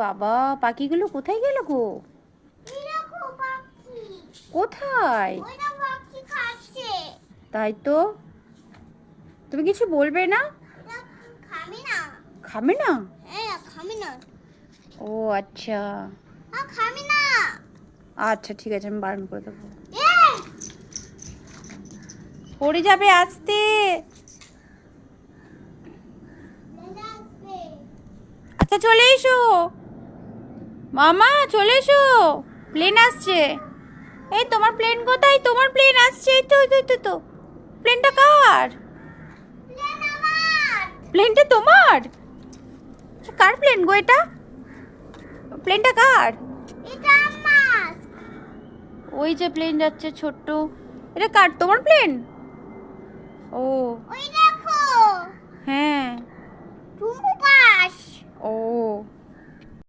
বাবা, পাখিগুলো কোথায় গেল গো? কোথায়? তাই তো। তুমি কিছু বলবে না? খাবে না? ও আচ্ছা। আচ্ছা ঠিক আছে, আমি বারণ করে দেবো। পড়ে যাবে, আসতে। আচ্ছা চলে এসো মামা, চলে এসো, প্লেন আসছে। এই তোমার প্লেন কোথায়? তোমার প্লেন আসছে, এই তো এই তো এই তো, তো প্লেনটা কার? প্লেনটা তোমার? কার প্লেন গো এটা? প্লেনটা কার? ওই যে প্লেন যাচ্ছে ছোট্ট, এটা কার? তোমার প্লেন? ও হ্যাঁ। ও